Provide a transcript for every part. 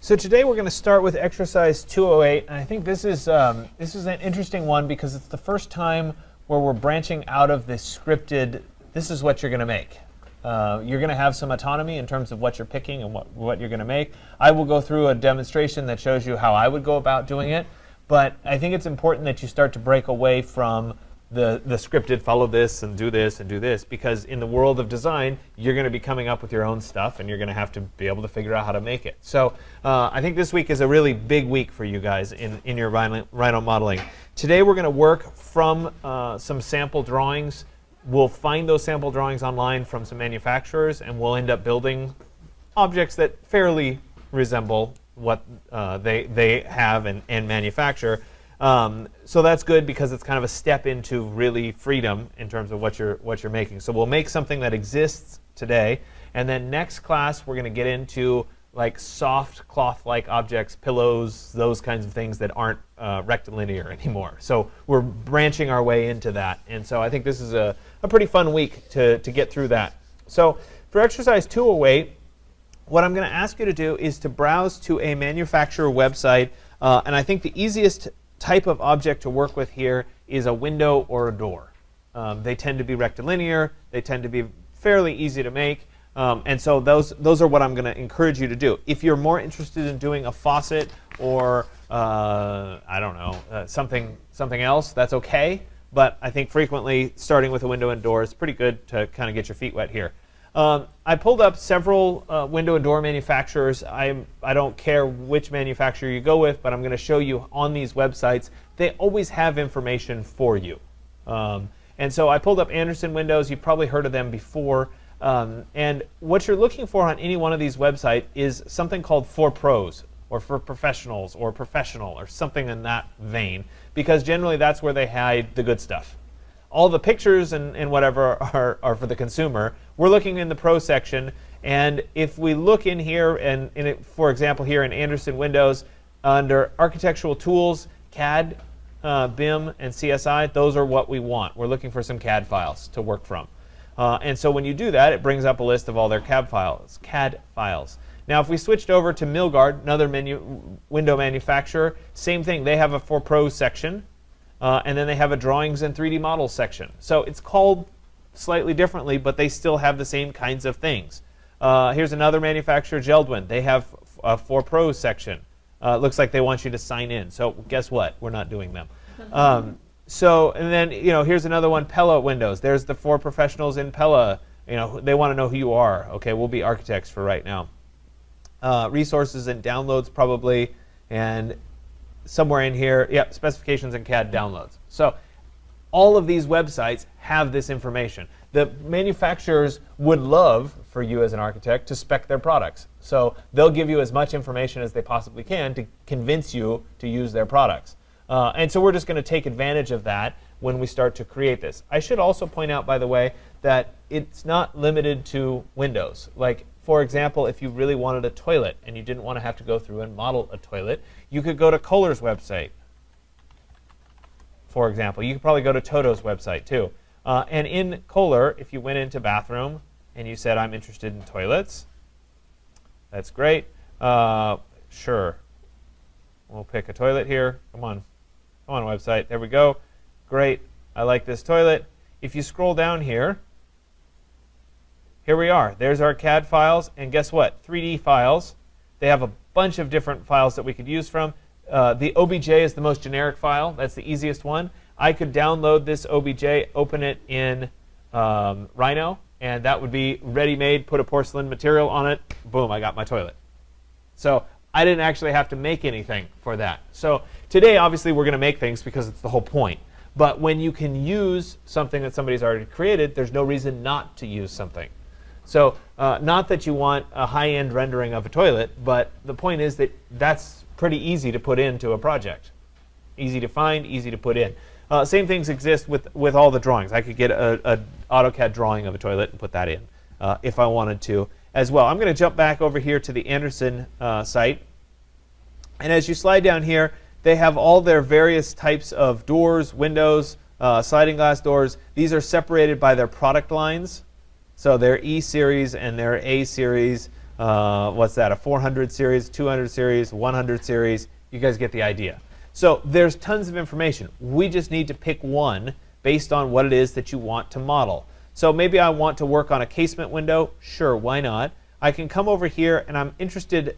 So today we're going to start with exercise 208, and I think this is an interesting one because it's the first time where we're branching out of this scripted, this is what you're going to make. You're going to have some autonomy in terms of what you're picking and what you're going to make. I will go through a demonstration that shows you how I would go about doing it, but I think it's important that you start to break away from the scripted, follow this and do this and do this, because in the world of design, you're going to be coming up with your own stuff and you're going to have to be able to figure out how to make it. So I think this week is a really big week for you guys in your Rhino modeling. Today we're going to work from some sample drawings. We'll find those sample drawings online from some manufacturers, and we'll end up building objects that fairly resemble what they have and manufacture. So that's good because it's kind of a step into really freedom in terms of what you're making. So we'll make something that exists today, and then next class we're going to get into like soft cloth-like objects, pillows, those kinds of things that aren't rectilinear anymore. So we're branching our way into that, and so I think this is a pretty fun week to get through that. So for exercise 208, what I'm going to ask you to do is to browse to a manufacturer website, and I think the easiest type of object to work with here is a window or a door. They tend to be rectilinear, they tend to be fairly easy to make, and so those are what I'm going to encourage you to do. If you're more interested in doing a faucet or I don't know, something else, that's okay, but I think frequently starting with a window and door is pretty good to kind of get your feet wet here. I pulled up several window and door manufacturers. I don't care which manufacturer you go with, but I'm going to show you on these websites. They always have information for you. And so I pulled up Andersen Windows. You've probably heard of them before. And what you're looking for on any one of these websites is something called For Pros, or For Professionals, or Professional, or something in that vein, because generally that's where they hide the good stuff. All the pictures and whatever are for the consumer. We're looking in the Pro section, and if we look in here, and for example here in Andersen Windows, under Architectural Tools, CAD, BIM, and CSI, those are what we want. We're looking for some CAD files to work from. And so when you do that, it brings up a list of all their CAD files. Now if we switched over to Milgard, another window manufacturer, same thing. They have a For Pros section. And then they have a drawings and 3D models section. So it's called slightly differently, but they still have the same kinds of things. Here's another manufacturer, Geldwin. They have a For Pros section. Looks like they want you to sign in. So guess what? We're not doing them. And then here's another one, Pella Windows. There's the For Professionals in Pella. They want to know who you are. Okay, we'll be architects for right now. Resources and downloads probably, and somewhere in here, yeah, specifications and CAD downloads. So all of these websites have this information. The manufacturers would love for you as an architect to spec their products. So they'll give you as much information as they possibly can to convince you to use their products. And so we're just going to take advantage of that when we start to create this. I should also point out, by the way, that it's not limited to windows. Like, for example, if you really wanted a toilet and you didn't want to have to go through and model a toilet, you could go to Kohler's website, for example. You could probably go to Toto's website, too. And in Kohler, if you went into bathroom and you said, I'm interested in toilets, that's great. Sure. We'll pick a toilet here. Come on, website. There we go. Great. I like this toilet. If you scroll down here, here we are. There's our CAD files, and guess what? 3D files. They have a bunch of different files that we could use from. The OBJ is the most generic file. That's the easiest one. I could download this OBJ, open it in Rhino, and that would be ready-made, put a porcelain material on it, boom, I got my toilet. So I didn't actually have to make anything for that. So today, obviously, we're going to make things because it's the whole point. But when you can use something that somebody's already created, there's no reason not to use something. So not that you want a high-end rendering of a toilet, but the point is that that's pretty easy to put into a project. Easy to find, easy to put in. Same things exist with all the drawings. I could get a AutoCAD drawing of a toilet and put that in if I wanted to as well. I'm going to jump back over here to the Andersen site. And as you slide down here, they have all their various types of doors, windows, sliding glass doors. These are separated by their product lines. So their E series and their A series what's that, a 400 series, 200 series, 100 series. You guys get the idea. So there's tons of information. We just need to pick one based on what it is that you want to model. So maybe I want to work on a casement window. Sure, why not? I can come over here and I'm interested.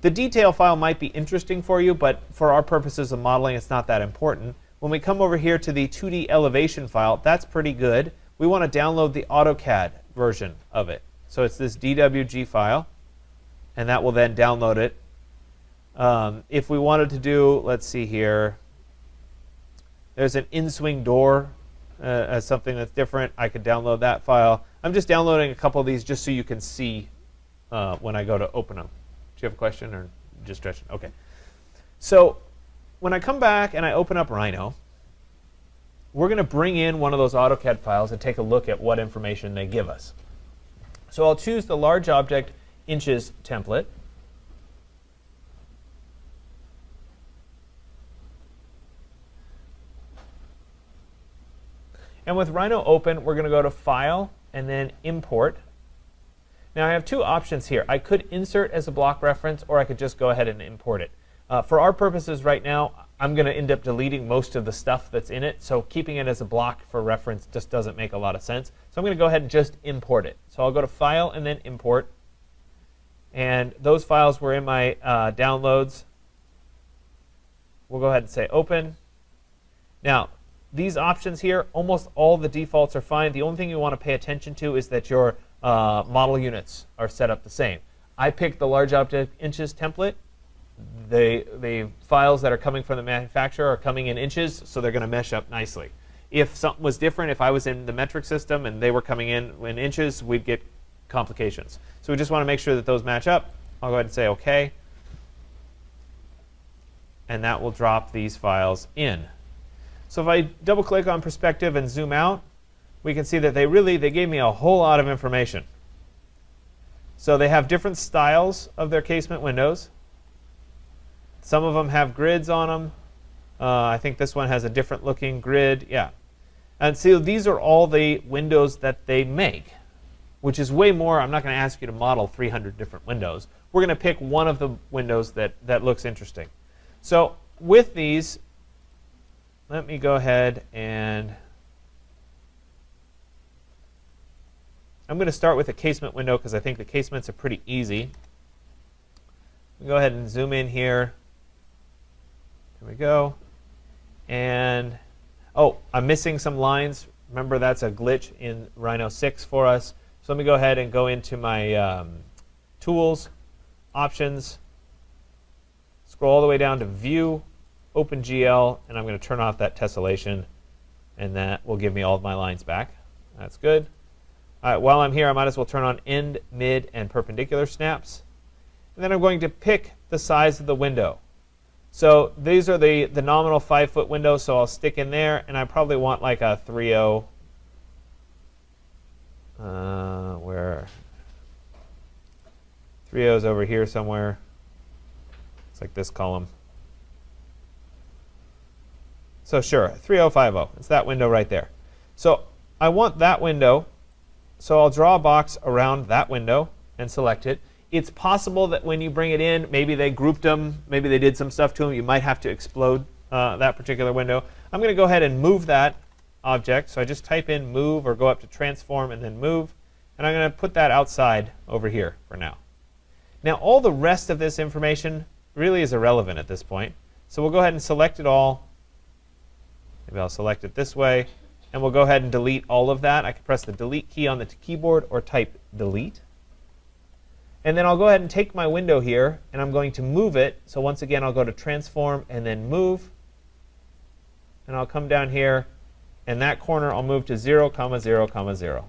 The detail file might be interesting for you, but for our purposes of modeling, it's not that important. When we come over here to the 2D elevation file, that's pretty good. We want to download the AutoCAD version of it. So it's this DWG file, and that will then download it. If we wanted to do, let's see here, there's an in-swing door as something that's different. I could download that file. I'm just downloading a couple of these just so you can see when I go to open them. Do you have a question or just stretching? OK. So when I come back and I open up Rhino, we're going to bring in one of those AutoCAD files and take a look at what information they give us. So I'll choose the large object inches template. And with Rhino open, we're going to go to File and then Import. Now I have two options here. I could insert as a block reference, or I could just go ahead and import it. For our purposes right now, I'm going to end up deleting most of the stuff that's in it. So keeping it as a block for reference just doesn't make a lot of sense. So I'm going to go ahead and just import it. So I'll go to File and then Import. And those files were in my downloads. We'll go ahead and say Open. Now, these options here, almost all the defaults are fine. The only thing you want to pay attention to is that your model units are set up the same. I picked the large object inches template. The files that are coming from the manufacturer are coming in inches, so they're going to mesh up nicely. If something was different, if I was in the metric system and they were coming in inches, we'd get complications. So we just want to make sure that those match up. I'll go ahead and say OK. And that will drop these files in. So if I double click on perspective and zoom out, we can see that they gave me a whole lot of information. So they have different styles of their casement windows. Some of them have grids on them. I think this one has a different looking grid. Yeah. And so these are all the windows that they make, which is way more. I'm not going to ask you to model 300 different windows. We're going to pick one of the windows that looks interesting. So with these, let me go ahead and I'm going to start with a casement window because I think the casements are pretty easy. Go ahead and zoom in here. There we go. And oh, I'm missing some lines. Remember, that's a glitch in Rhino 6 for us. So let me go ahead and go into my Tools, Options, scroll all the way down to View, OpenGL, and I'm going to turn off that tessellation, and that will give me all of my lines back. That's good. All right, while I'm here, I might as well turn on End, Mid, and Perpendicular Snaps. And then I'm going to pick the size of the window. So these are the nominal 5-foot windows, so I'll stick in there, and I probably want like a 3.0. Where 3.0 is over here somewhere. It's like this column. So sure, 3050. It's that window right there. So I want that window, so I'll draw a box around that window and select it. It's possible that when you bring it in, maybe they grouped them, maybe they did some stuff to them. You might have to explode that particular window. I'm going to go ahead and move that object. So I just type in move or go up to transform and then move. And I'm going to put that outside over here for now. Now all the rest of this information really is irrelevant at this point. So we'll go ahead and select it all. Maybe I'll select it this way. And we'll go ahead and delete all of that. I can press the delete key on the keyboard or type delete. And then I'll go ahead and take my window here, and I'm going to move it. So once again, I'll go to transform and then move. And I'll come down here, and that corner I'll move to 0, 0, 0.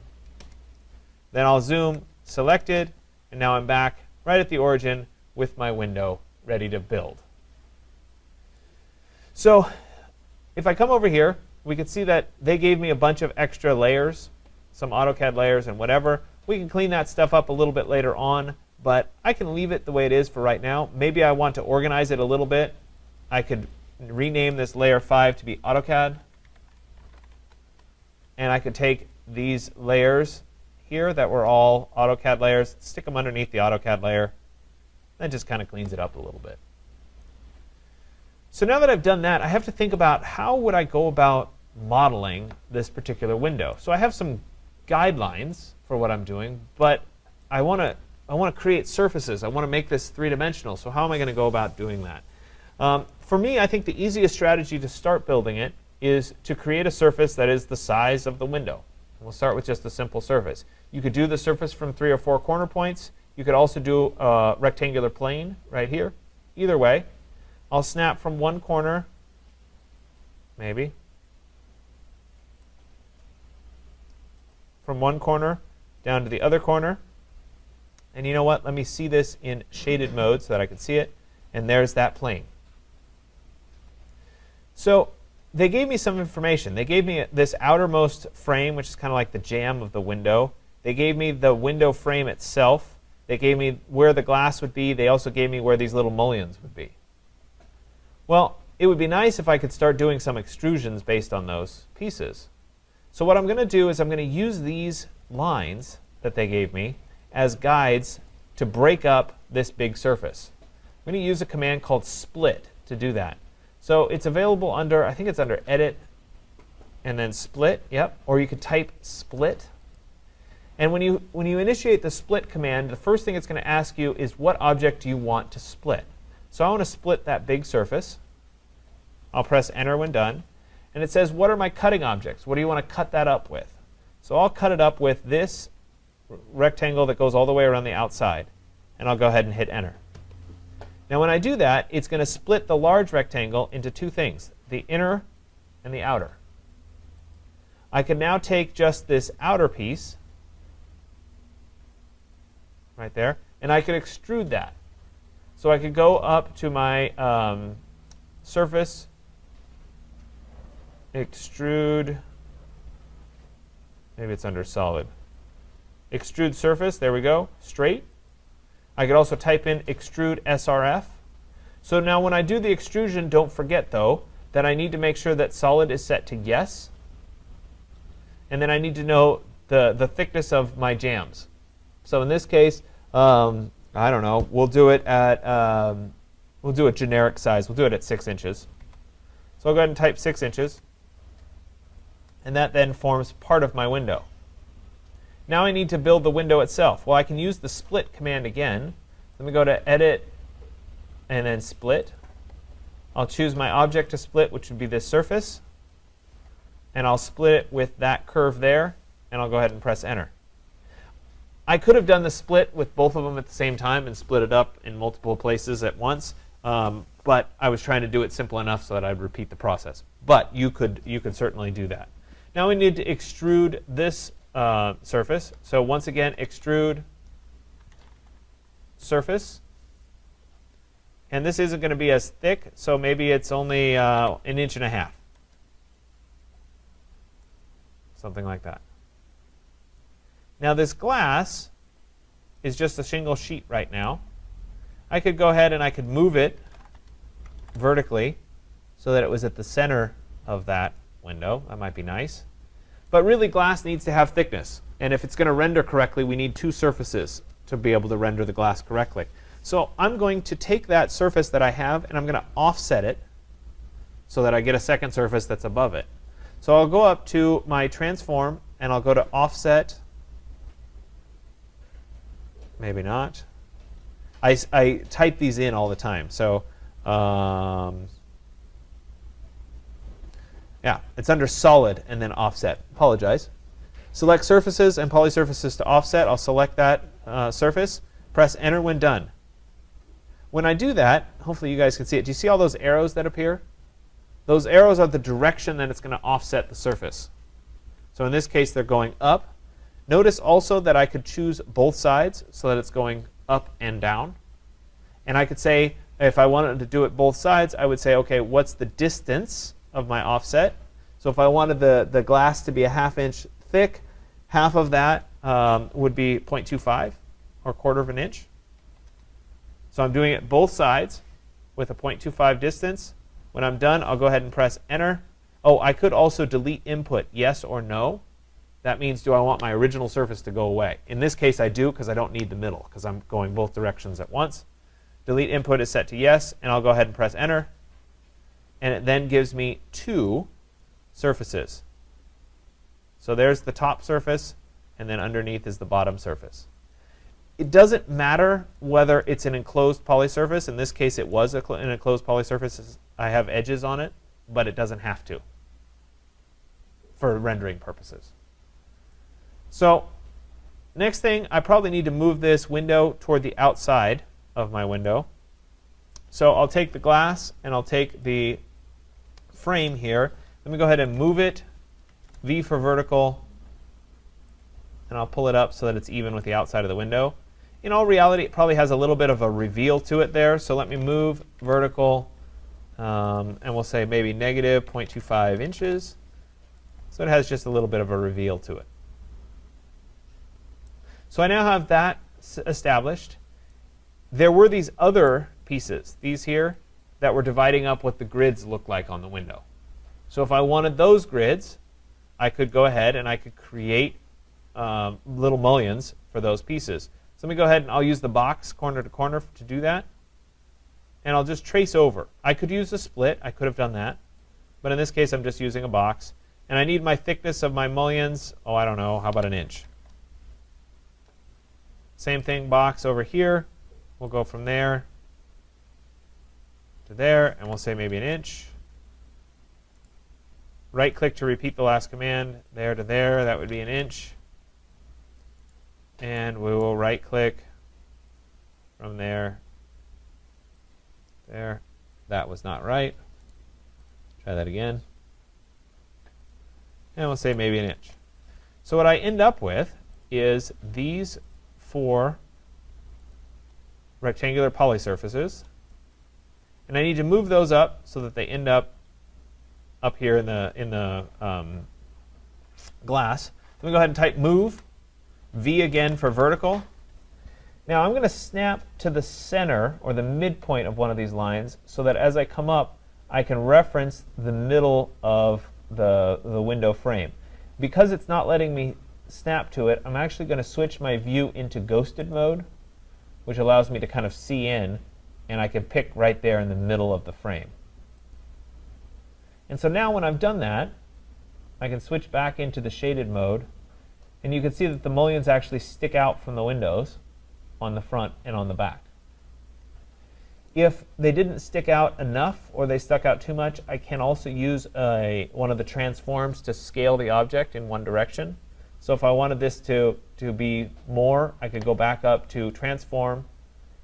Then I'll zoom, selected, and now I'm back right at the origin with my window ready to build. So if I come over here, we can see that they gave me a bunch of extra layers, some AutoCAD layers and whatever. We can clean that stuff up a little bit later on, but I can leave it the way it is for right now. Maybe I want to organize it a little bit. I could rename this layer 5 to be AutoCAD. And I could take these layers here that were all AutoCAD layers, stick them underneath the AutoCAD layer. That just kind of cleans it up a little bit. So now that I've done that, I have to think about how would I go about modeling this particular window. So I have some guidelines for what I'm doing, but I want to create surfaces. I want to make this three-dimensional. So how am I going to go about doing that? For me, I think the easiest strategy to start building it is to create a surface that is the size of the window. We'll start with just a simple surface. You could do the surface from 3 or 4 corner points. You could also do a rectangular plane right here. Either way, I'll snap from one corner, maybe, from one corner down to the other corner. And you know what? Let me see this in shaded mode so that I can see it. And there's that plane. So they gave me some information. They gave me this outermost frame, which is kind of like the jamb of the window. They gave me the window frame itself. They gave me where the glass would be. They also gave me where these little mullions would be. Well, it would be nice if I could start doing some extrusions based on those pieces. So what I'm going to do is I'm going to use these lines that they gave me as guides to break up this big surface. I'm going to use a command called split to do that. So it's available under, I think it's under Edit and then Split, yep, or you could type Split. And when you initiate the split command, the first thing it's going to ask you is what object do you want to split. So I want to split that big surface. I'll press Enter when done. And it says, what are my cutting objects? What do you want to cut that up with? So I'll cut it up with this rectangle that goes all the way around the outside. And I'll go ahead and hit Enter. Now when I do that, it's going to split the large rectangle into two things, the inner and the outer. I can now take just this outer piece right there, and I could extrude that. So I could go up to my surface, extrude, maybe it's under solid. Extrude surface, there we go, straight. I could also type in extrude SRF. So now when I do the extrusion, don't forget though that I need to make sure that solid is set to yes. And then I need to know the thickness of my jambs. So in this case, I don't know, we'll do it at, we'll do a generic size. We'll do it at 6 inches. So I'll go ahead and type 6 inches. And that then forms part of my window. Now I need to build the window itself. Well, I can use the split command again. Let me go to Edit and then Split. I'll choose my object to split, which would be this surface. And I'll split it with that curve there. And I'll go ahead and press Enter. I could have done the split with both of them at the same time and split it up in multiple places at once. But I was trying to do it simple enough so that I'd repeat the process. But you could certainly do that. Now we need to extrude this surface. So once again, extrude surface. And this isn't going to be as thick, so maybe it's only 1.5 inches. Something like that. Now this glass is just a shingle sheet right now. I could go ahead and I could move it vertically so that it was at the center of that window. That might be nice. But really, glass needs to have thickness. And if it's going to render correctly, we need 2 surfaces to be able to render the glass correctly. So I'm going to take that surface that I have, and I'm going to offset it so that I get a second surface that's above it. So I'll go up to my transform, and I'll go to Offset. Maybe not. I type these in all the time. So yeah, it's under Solid and then Offset. Apologize. Select Surfaces and Polysurfaces to offset. I'll select that surface. Press Enter when done. When I do that, hopefully you guys can see it. Do you see all those arrows that appear? Those arrows are the direction that it's going to offset the surface. So in this case, they're going up. Notice also that I could choose both sides so that it's going up and down. And I could say, if I wanted to do it both sides, I would say, okay, what's the distance of my offset? So if I wanted the glass to be a 1/2 inch thick, half of that would be 0.25 or 1/4 inch. So I'm doing it both sides with a 0.25 distance. When I'm done, I'll go ahead and press Enter. Oh, I could also delete input, yes or no. that means do I want my original surface to go away? In this case, I do, because I don't need the middle, because I'm going both directions at once. Delete input is set to yes, and I'll go ahead and press enter. And it then gives me two surfaces. So there's the top surface, and then underneath is the bottom surface. It doesn't matter whether it's an enclosed polysurface. In this case, it was an enclosed polysurface. I have edges on it, but it doesn't have to for rendering purposes. So next thing, I probably need to move this window toward the outside of my window. So I'll take the glass, and I'll take the frame here. Let me go ahead and move it, V for vertical, and I'll pull it up so that it's even with the outside of the window. In all reality, it probably has a little bit of a reveal to it there, so let me move vertical, and we'll say maybe negative 0.25 inches. So it has just a little bit of a reveal to it. So I now have that established. There were these other pieces, these here, that were dividing up what the grids look like on the window. So if I wanted those grids, I could go ahead and I could create little mullions for those pieces. So let me go ahead and I'll use the box corner to corner to do that. And I'll just trace over. I could use a split. I could have done that. But in this case, I'm just using a box. And I need my thickness of my mullions, oh, I don't know, how about an inch? Same thing, box over here. We'll go from there to there, and we'll say maybe an inch. Right-click to repeat the last command. There to there, that would be an inch. And we will right-click from there. There. That was not right. Try that again. And we'll say maybe an inch. So what I end up with is these four rectangular polysurfaces. And I need to move those up so that they end up here in the glass. Let me go ahead and type move. V again for vertical. Now I'm going to snap to the center or the midpoint of one of these lines so that as I come up, I can reference the middle of the window frame. Because it's not letting me snap to it, I'm actually going to switch my view into ghosted mode, which allows me to kind of see in, and I can pick right there in the middle of the frame. And so now when I've done that, I can switch back into the shaded mode, and you can see that the mullions actually stick out from the windows on the front and on the back. If they didn't stick out enough or they stuck out too much, I can also use one of the transforms to scale the object in one direction. So if I wanted this to be more, I could go back up to transform,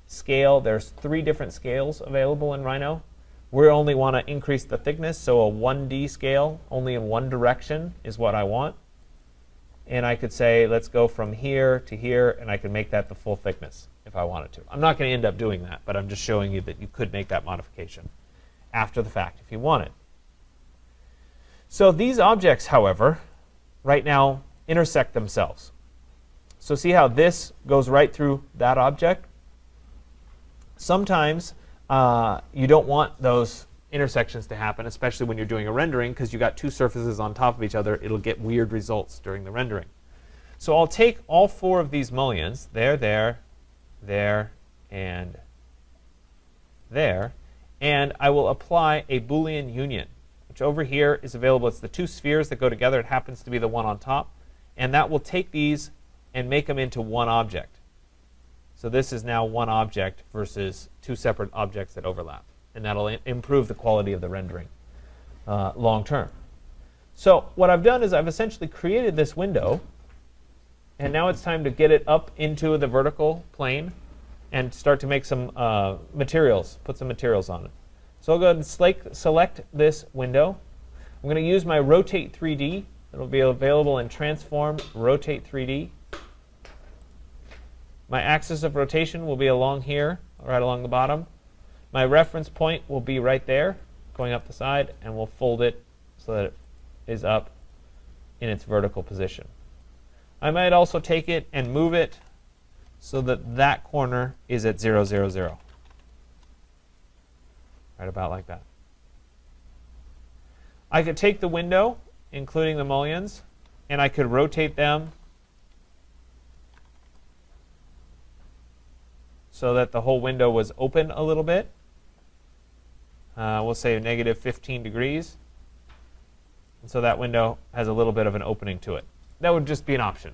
scale. There's 3 different scales available in Rhino. We only want to increase the thickness, so a 1D scale, only in one direction is what I want. And I could say, let's go from here to here, and I could make that the full thickness if I wanted to. I'm not going to end up doing that, but I'm just showing you that you could make that modification after the fact if you wanted. So these objects, however, right now intersect themselves. So see how this goes right through that object? Sometimes you don't want those intersections to happen, especially when you're doing a rendering, because you got 2 surfaces on top of each other. It'll get weird results during the rendering. So I'll take all 4 of these mullions, there, and there, and I will apply a Boolean union, which over here is available. It's the 2 spheres that go together. It happens to be the one on top. And that will take these and make them into one object. So this is now one object versus 2 separate objects that overlap. And that'll improve the quality of the rendering long term. So what I've done is I've essentially created this window. And now it's time to get it up into the vertical plane and start to make some materials, put some materials on it. So I'll go ahead and select this window. I'm going to use my Rotate 3D. It'll be available in Transform, Rotate 3D. My axis of rotation will be along here, right along the bottom. My reference point will be right there, going up the side, and we'll fold it so that it is up in its vertical position. I might also take it and move it so that that corner is at 0, 0, 0. Right about like that. I could take the window, including the mullions, and I could rotate them so that the whole window was open a little bit. We'll say negative 15 degrees. And so that window has a little bit of an opening to it. That would just be an option.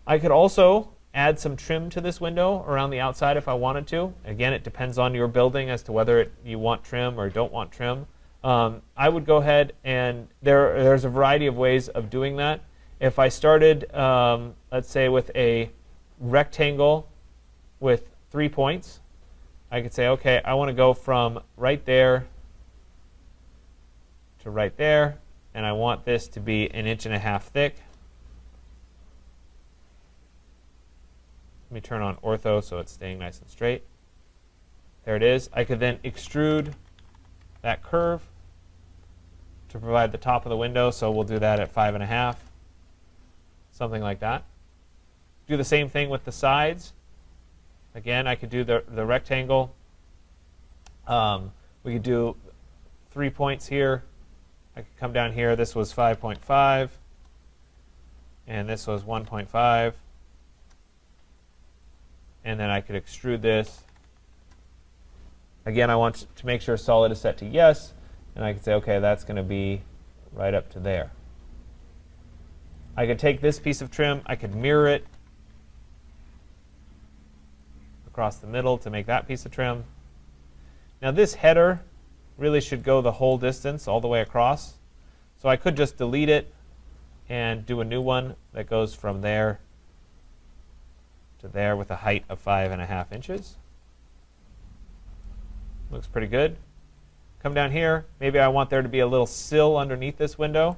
I could also add some trim to this window around the outside if I wanted to. Again, it depends on your building as to whether you want trim or don't want trim. I would go ahead and there's a variety of ways of doing that. If I started, let's say, with a rectangle with 3 points, I could say, okay, I want to go from right there to right there, and I want this to be 1.5 inches thick. Let me turn on ortho so it's staying nice and straight. There it is. I could then extrude that curve to provide the top of the window, so we'll do that at 5.5, something like that. Do the same thing with the sides. Again, I could do the rectangle. We could do 3 points here. I could come down here. This was 5.5, and this was 1.5. And then I could extrude this. Again, I want to make sure solid is set to yes, and I could say, okay, that's going to be right up to there. I could take this piece of trim, I could mirror it across the middle to make that piece of trim. Now this header really should go the whole distance all the way across. So I could just delete it and do a new one that goes from there to there with a height of 5.5 inches. Looks pretty good. Come down here. Maybe I want there to be a little sill underneath this window.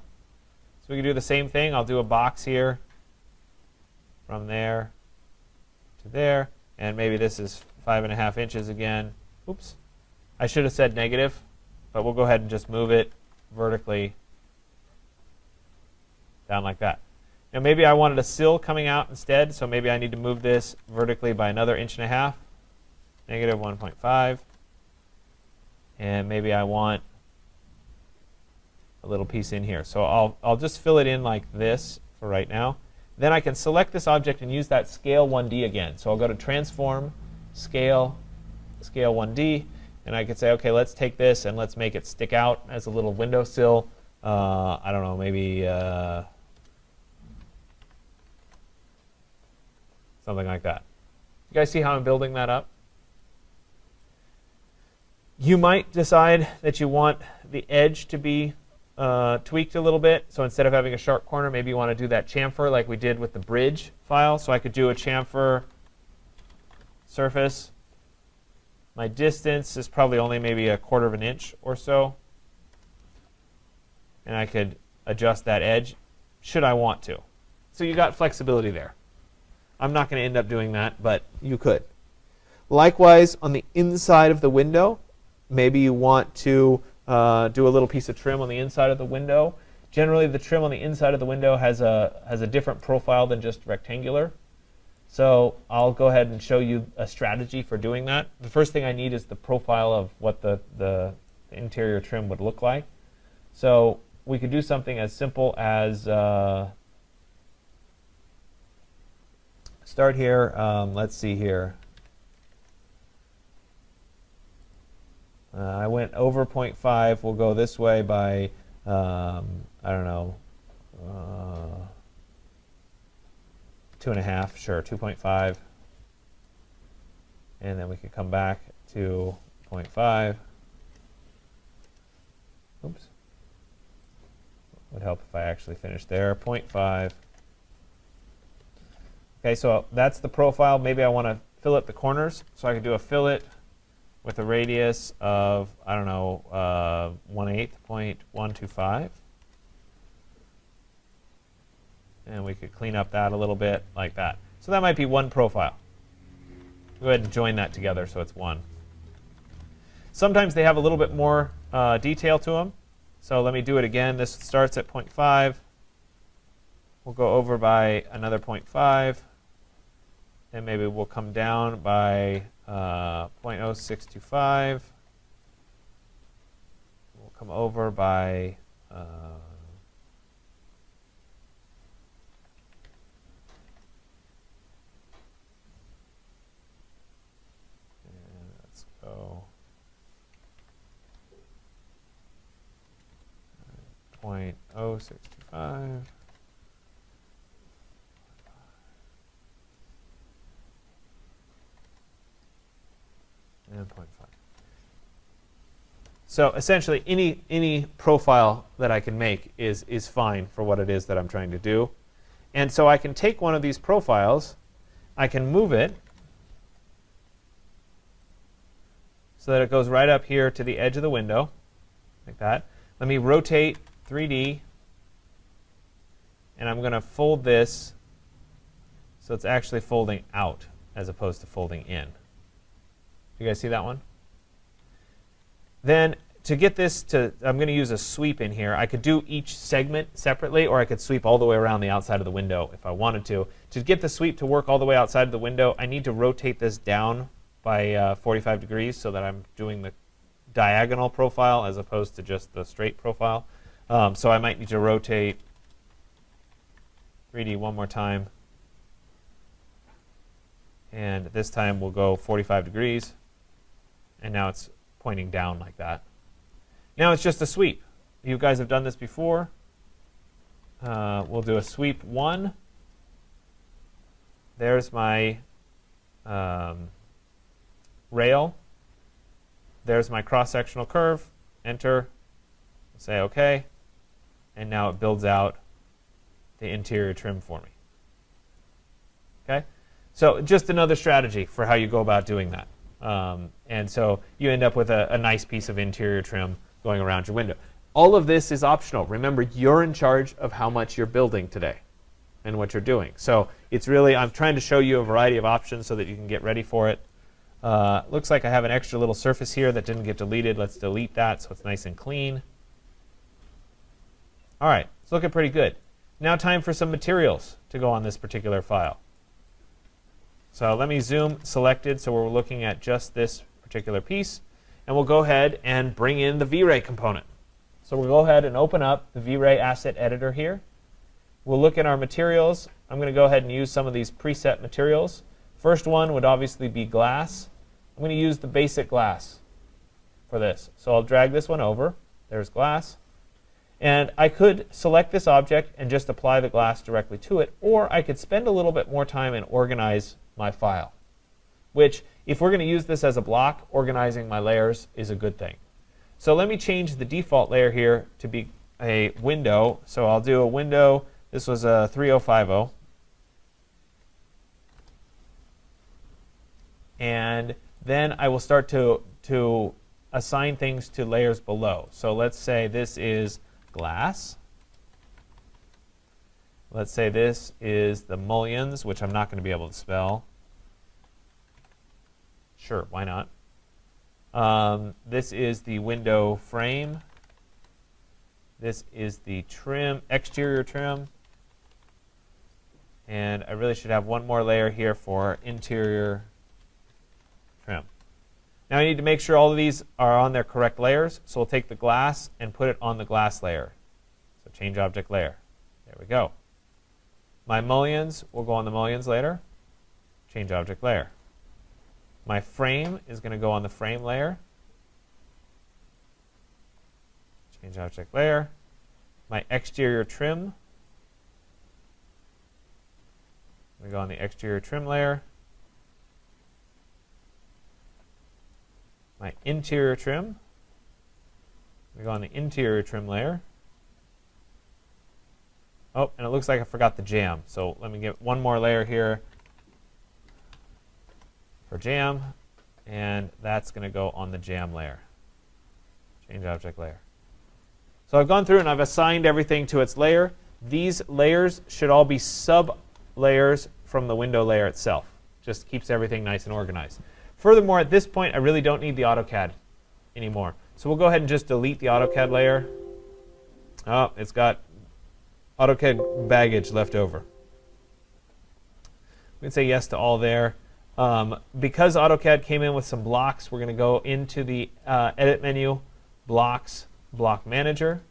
So we can do the same thing. I'll do a box here from there to there. And maybe this is 5.5 inches again. Oops. I should have said negative, but we'll go ahead and just move it vertically down like that. Now maybe I wanted a sill coming out instead, so maybe I need to move this vertically by another 1.5 inches, negative 1.5. And maybe I want a little piece in here. So I'll just fill it in like this for right now. Then I can select this object and use that scale 1D again. So I'll go to transform, scale 1D, and I could say, okay, let's take this and let's make it stick out as a little windowsill. I don't know, maybe something like that. You guys see how I'm building that up? You might decide that you want the edge to be tweaked a little bit. So instead of having a sharp corner, maybe you want to do that chamfer like we did with the bridge file. So I could do a chamfer surface. My distance is probably only maybe 1/4 inch or so. And I could adjust that edge should I want to. So you got flexibility there. I'm not going to end up doing that, but you could. Likewise, on the inside of the window, maybe you want to do a little piece of trim on the inside of the window. Generally, the trim on the inside of the window has a different profile than just rectangular. So I'll go ahead and show you a strategy for doing that. The first thing I need is the profile of what the interior trim would look like. So we could do something as simple as start here. Let's see here. I went over 0.5. We'll go this way by, I don't know, 2.5. Sure, 2.5. And then we could come back to 0.5. Oops. Would help if I actually finished there. 0.5. Okay, so that's the profile. Maybe I want to fillet the corners. So I could do a fillet with a radius of, I don't know, 1/8, 0.125. And we could clean up that a little bit like that. So that might be one profile. Go ahead and join that together so it's one. Sometimes they have a little bit more detail to them. So let me do it again. This starts at 0.5. We'll go over by another 0.5. And maybe we'll come down by 0.0625. We'll come over by So 0.0625. And 0.5. So essentially, any profile that I can make is fine for what it is that I'm trying to do. And so I can take one of these profiles, I can move it so that it goes right up here to the edge of the window, like that. Let me rotate 3D, and I'm going to fold this so it's actually folding out as opposed to folding in. You guys see that one? Then to get this to, I'm going to use a sweep in here. I could do each segment separately, or I could sweep all the way around the outside of the window if I wanted to. To get the sweep to work all the way outside of the window, I need to rotate this down by 45 degrees so that I'm doing the diagonal profile as opposed to just the straight profile. So I might need to rotate 3D one more time. And this time we'll go 45 degrees. And now it's pointing down like that. Now it's just a sweep. You guys have done this before. We'll do a sweep 1. There's my rail. There's my cross-sectional curve. Enter. Say OK. And now it builds out the interior trim for me. Okay? So just another strategy for how you go about doing that. And so you end up with a nice piece of interior trim going around your window. All of this is optional. Remember, you're in charge of how much you're building today and what you're doing. So it's really, I'm trying to show you a variety of options so that you can get ready for it. Looks like I have an extra little surface here that didn't get deleted. Let's delete that so it's nice and clean. All right, it's looking pretty good. Now time for some materials to go on this particular file. So let me zoom selected so we're looking at just this particular piece. And we'll go ahead and bring in the V-Ray component. So we'll go ahead and open up the V-Ray asset editor here. We'll look at our materials. I'm going to go ahead and use some of these preset materials. First one would obviously be glass. I'm going to use the basic glass for this. So I'll drag this one over. There's glass. And I could select this object and just apply the glass directly to it, or I could spend a little bit more time and organize my file, which, if we're going to use this as a block, organizing my layers is a good thing. So let me change the default layer here to be a window. So I'll do a window. This was a 3050. And then I will start to assign things to layers below. So let's say this is glass. Let's say this is the mullions, which I'm not going to be able to spell. Sure, why not? This is the window frame. This is the trim, exterior trim. And I really should have one more layer here for interior trim. Now I need to make sure all of these are on their correct layers. So we'll take the glass and put it on the glass layer. So change object layer. There we go. My mullions will go on the mullions layer. Change object layer. My frame is going to go on the frame layer. Change object layer. My exterior trim we go on the exterior trim layer. My interior trim we go on the interior trim layer. Oh, and it looks like I forgot the jam. So let me get one more layer here for jam, and that's going to go on the jam layer. Change object layer. So I've gone through and I've assigned everything to its layer. These layers should all be sub-layers from the window layer itself. Just keeps everything nice and organized. Furthermore, at this point, I really don't need the AutoCAD anymore. So we'll go ahead and just delete the AutoCAD layer. Oh, it's got AutoCAD baggage left over. We can say yes to all there. Because AutoCAD came in with some blocks, we're going to go into the Edit menu, Blocks, Block Manager.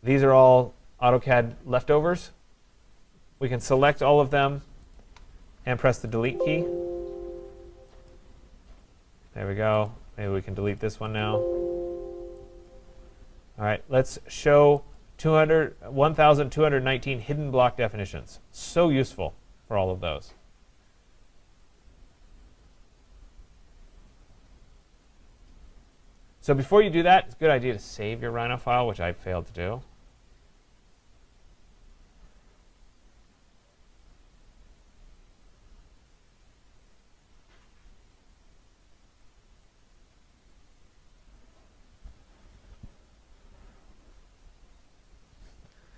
These are all AutoCAD leftovers. We can select all of them and press the Delete key. There we go. Maybe we can delete this one now. All right, let's show 1,219 hidden block definitions. So useful for all of those. So before you do that, it's a good idea to save your Rhino file, which I failed to do.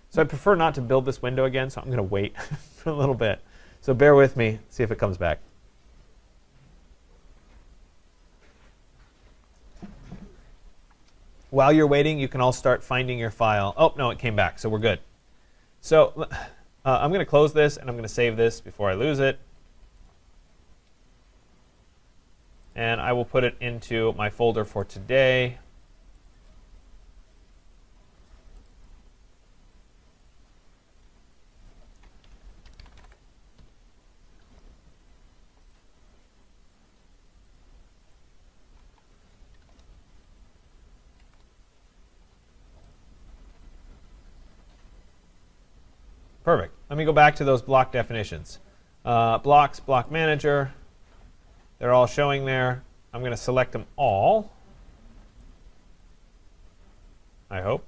So I prefer not to build this window again, so I'm going to wait for a little bit. So bear with me, see if it comes back. While you're waiting, you can all start finding your file. Oh, no, it came back, so we're good. So I'm going to close this, and I'm going to save this before I lose it. And I will put it into my folder for today. Perfect. Let me go back to those block definitions. Blocks, block manager, they're all showing there. I'm going to select them all, I hope.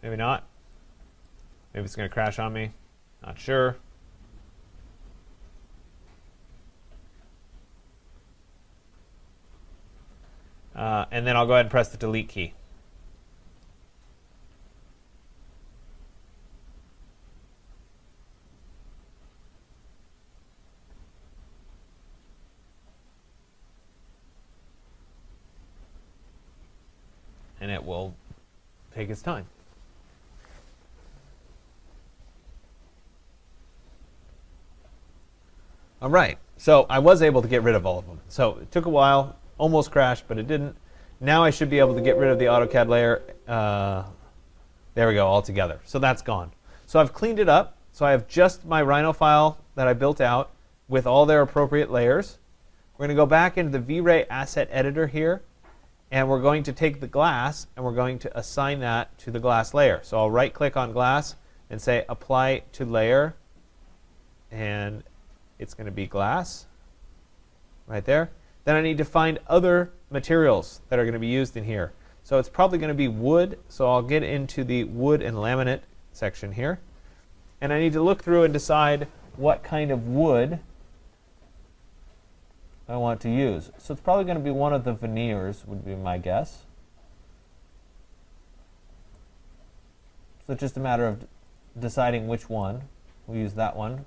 Maybe not. Maybe it's going to crash on me. Not sure. And then I'll go ahead and press the delete key. And it will take its time. All right, so I was able to get rid of all of them. So it took a while, almost crashed, but it didn't. Now I should be able to get rid of the AutoCAD layer. There we go, all together. So that's gone. So I've cleaned it up. So I have just my Rhino file that I built out with all their appropriate layers. We're going to go back into the V-Ray asset editor here. And we're going to take the glass, and we're going to assign that to the glass layer. So I'll right-click on glass and say Apply to Layer. And it's going to be glass right there. Then I need to find other materials that are going to be used in here. So it's probably going to be wood. So I'll get into the wood and laminate section here. And I need to look through and decide what kind of wood I want to use. So it's probably going to be one of the veneers, would be my guess. So it's just a matter of deciding which one. We'll use that one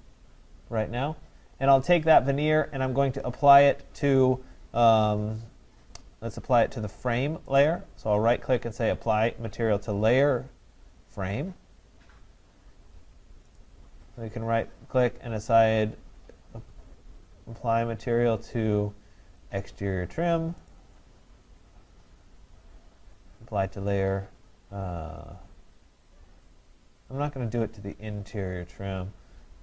right now. And I'll take that veneer and I'm going to apply it to, let's apply it to the frame layer. So I'll right click and say Apply Material to Layer Frame. We can right click and decide Apply Material to Exterior Trim. Apply to Layer. I'm not going to do it to the Interior Trim.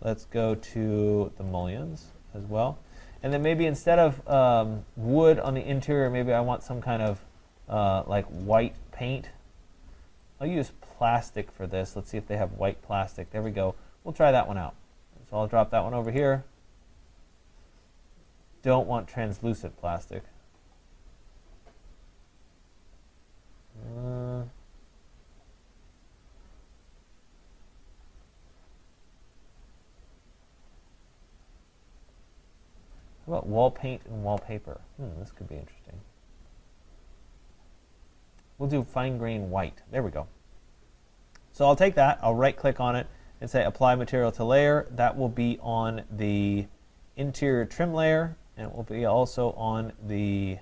Let's go to the mullions as well. And then maybe instead of wood on the interior, maybe I want some kind of like white paint. I'll use plastic for this. Let's see if they have white plastic. There we go. We'll try that one out. So I'll drop that one over here. Don't want translucent plastic. How about wall paint and wallpaper? This could be interesting. We'll do fine grain white. There we go. So I'll take that. I'll right click on it and say Apply Material to Layer. That will be on the interior trim layer. And it will be also on the,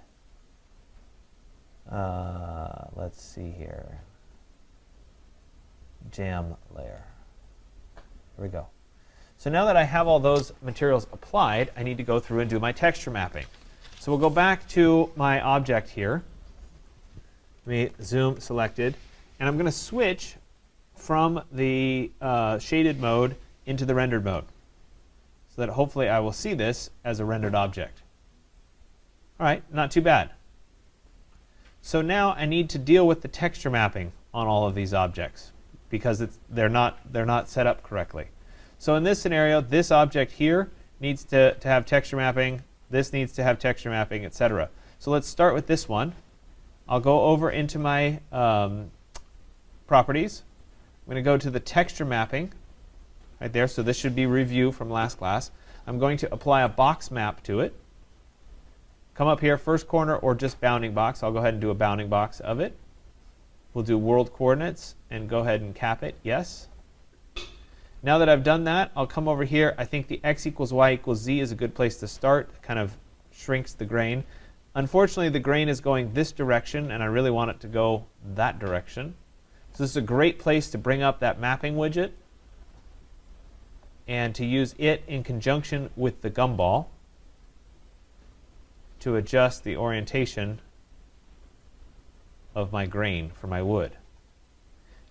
let's see here, jam layer. Here we go. So now that I have all those materials applied, I need to go through and do my texture mapping. So we'll go back to my object here. Let me zoom selected. And I'm going to switch from the shaded mode into the rendered mode. so that hopefully I will see this as a rendered object. All right, not too bad. So now I need to deal with the texture mapping on all of these objects because they're not set up correctly. So in this scenario, this object here needs to have texture mapping. This needs to have texture mapping, etc. So let's start with this one. I'll go over into my properties. I'm going to go to the texture mapping right there. So this should be review from last class. I'm going to apply a box map to it. Come up here, first corner or just bounding box. I'll go ahead and do a bounding box of it. We'll do world coordinates and go ahead and cap it. Yes. Now that I've done that, I'll come over here. I think the x equals y equals z is a good place to start. It kind of shrinks the grain. Unfortunately, the grain is going this direction, and I really want it to go that direction. So this is a great place to bring up that mapping widget and to use it in conjunction with the gumball to adjust the orientation of my grain for my wood.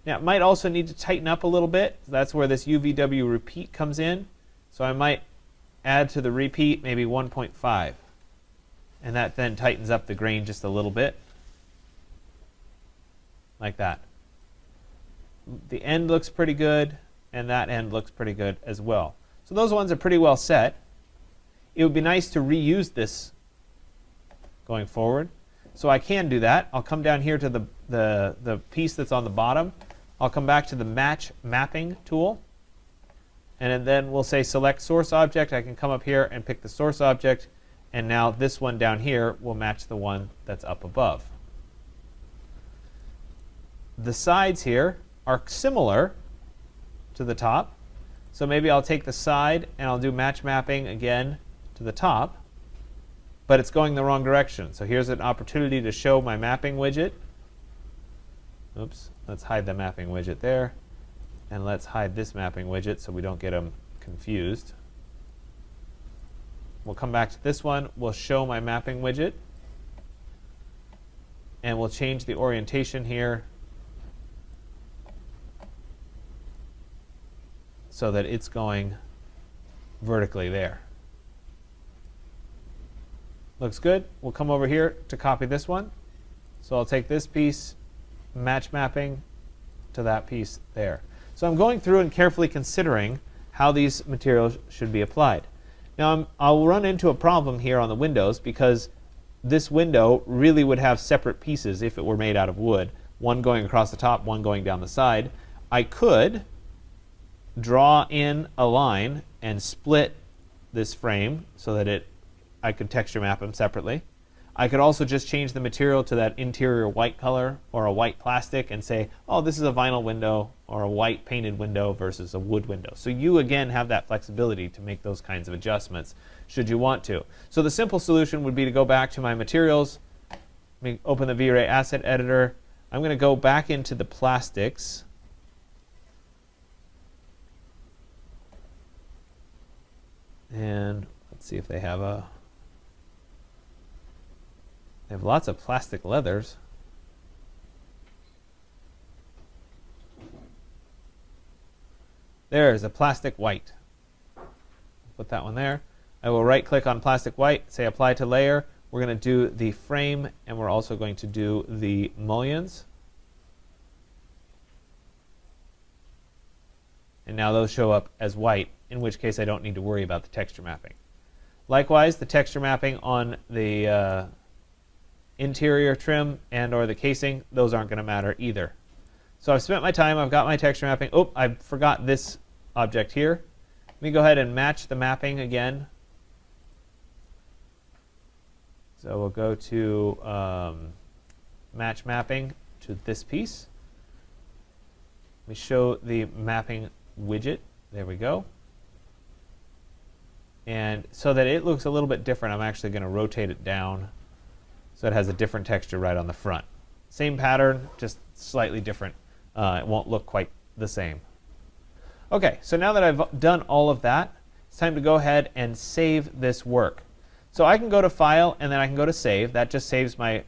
Now, it might also need to tighten up a little bit. That's where this UVW repeat comes in. So I might add to the repeat maybe 1.5. And that then tightens up the grain just a little bit. Like that. The end looks pretty good, and that end looks pretty good as well. So those ones are pretty well set. It would be nice to reuse this going forward. So I can do that. I'll come down here to the piece that's on the bottom. I'll come back to the match mapping tool. And then we'll say select source object. I can come up here and pick the source object. And now this one down here will match the one that's up above. The sides here are similar to the top. So maybe I'll take the side and I'll do match mapping again to the top. But it's going the wrong direction. So here's an opportunity to show my mapping widget. Oops, let's hide the mapping widget there. And let's hide this mapping widget so we don't get them confused. We'll come back to this one. We'll show my mapping widget. And we'll change the orientation here so that it's going vertically there. Looks good. We'll come over here to copy this one. So I'll take this piece, match mapping to that piece there. So I'm going through and carefully considering how these materials should be applied. Now I'll run into a problem here on the windows because this window really would have separate pieces if it were made out of wood, one going across the top, one going down the side. I could draw in a line and split this frame so that I could texture map them separately. I could also just change the material to that interior white color or a white plastic and say, oh, this is a vinyl window or a white painted window versus a wood window. So you again have that flexibility to make those kinds of adjustments should you want to. So the simple solution would be to go back to my materials. Let me open the V-Ray asset editor. I'm going to go back into the plastics. And let's see if they have a... They have lots of plastic leathers. There's a plastic white. Put that one there. I will right click on plastic white, say apply to layer. We're going to do the frame and we're also going to do the mullions. And now those show up as white, in which case I don't need to worry about the texture mapping. Likewise, the texture mapping on the interior trim and or the casing, those aren't going to matter either. So I've spent my time, I've got my texture mapping. Oh, I forgot this object here. Let me go ahead and match the mapping again. So we'll go to match mapping to this piece. Let me show the mapping widget. There we go. And so that it looks a little bit different, I'm actually going to rotate it down so it has a different texture right on the front. Same pattern, just slightly different. It won't look quite the same. Okay, so now that I've done all of that, it's time to go ahead and save this work. So I can go to File and then I can go to Save. That just saves my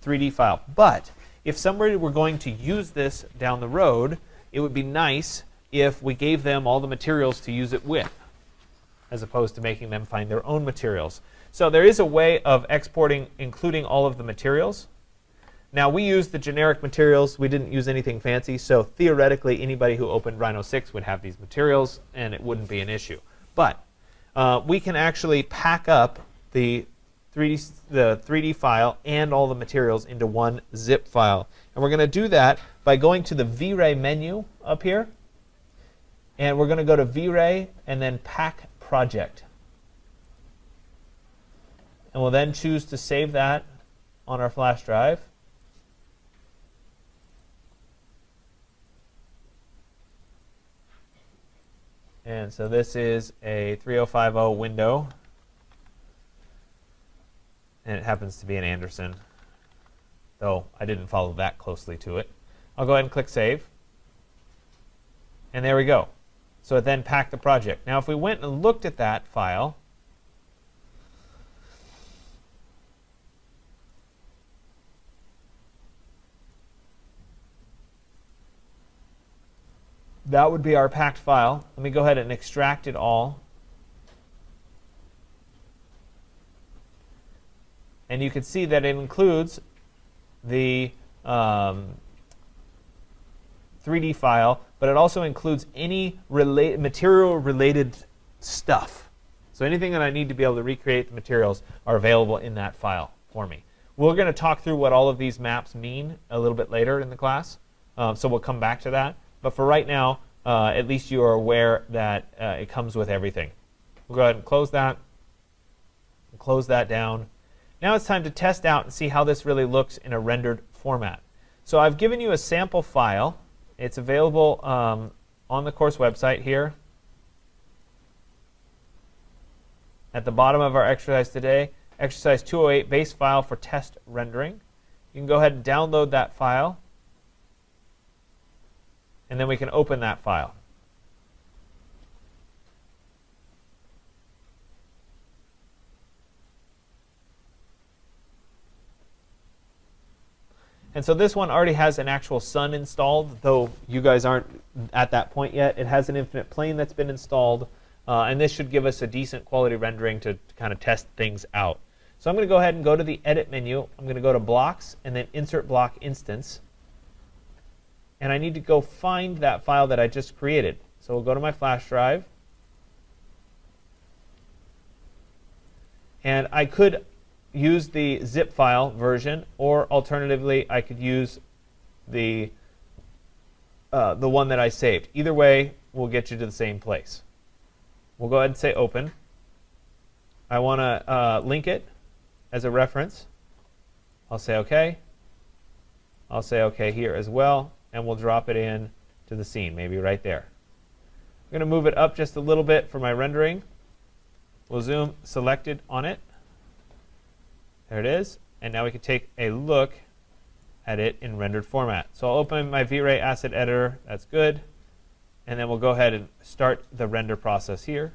3D file. But if somebody were going to use this down the road, it would be nice if we gave them all the materials to use it with. as opposed to making them find their own materials. So there is a way of exporting including all of the materials. Now we used the generic materials. We didn't use anything fancy, so theoretically anybody who opened Rhino 6 would have these materials and it wouldn't be an issue. But we can actually pack up the 3D file and all the materials into one zip file. And we're going to do that by going to the V-Ray menu up here. And we're going to go to V-Ray and then Pack Project. And we'll then choose to save that on our flash drive. And so this is a 3050 window. And it happens to be an Anderson, though I didn't follow that closely to it. I'll go ahead and click Save. And there we go. So it then packed the project. Now if we went and looked at that file, that would be our packed file. Let me go ahead and extract it all. And you can see that it includes the 3D file, but it also includes any material-related stuff. So anything that I need to be able to recreate the materials are available in that file for me. We're going to talk through what all of these maps mean a little bit later in the class, so we'll come back to that. But for right now, at least you are aware that it comes with everything. We'll go ahead and close that down. Now it's time to test out and see how this really looks in a rendered format. So I've given you a sample file. It's available on the course website here. At the bottom of our exercise today, exercise 208 base file for test rendering. You can go ahead and download that file, and then we can open that file. And so this one already has an actual sun installed, though you guys aren't at that point yet. It has an infinite plane that's been installed, and this should give us a decent quality rendering to kind of test things out. So I'm going to go ahead and go to the Edit menu. I'm going to go to Blocks and then Insert Block Instance. And I need to go find that file that I just created. So we'll go to my flash drive. And I could use the zip file version, or alternatively I could use the one that I saved. Either way will get you to the same place. We'll go ahead and say open. I want to link it as a reference. I'll say OK. I'll say OK here as well, and we'll drop it in to the scene, maybe right there. I'm going to move it up just a little bit for my rendering. We'll zoom selected on it. There it is. And now we can take a look at it in rendered format. So I'll open my V-Ray asset editor. That's good. And then we'll go ahead and start the render process here.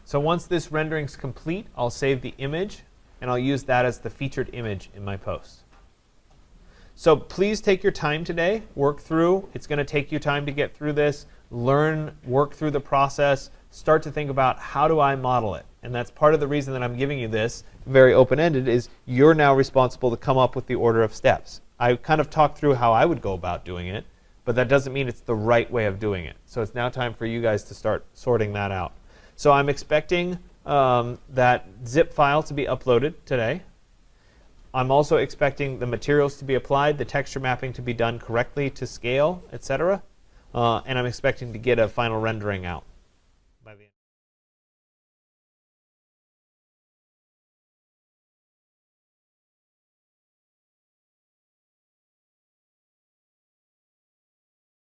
So once this rendering is complete, I'll save the image, and I'll use that as the featured image in my post. So please take your time today, work through. It's going to take you time to get through this, learn, work through the process, start to think about how do I model it. And that's part of the reason that I'm giving you this, very open-ended, is you're now responsible to come up with the order of steps. I kind of talked through how I would go about doing it, but that doesn't mean it's the right way of doing it. So it's now time for you guys to start sorting that out. So I'm expecting that zip file to be uploaded today. I'm also expecting the materials to be applied, the texture mapping to be done correctly to scale, etc. And I'm expecting to get a final rendering out.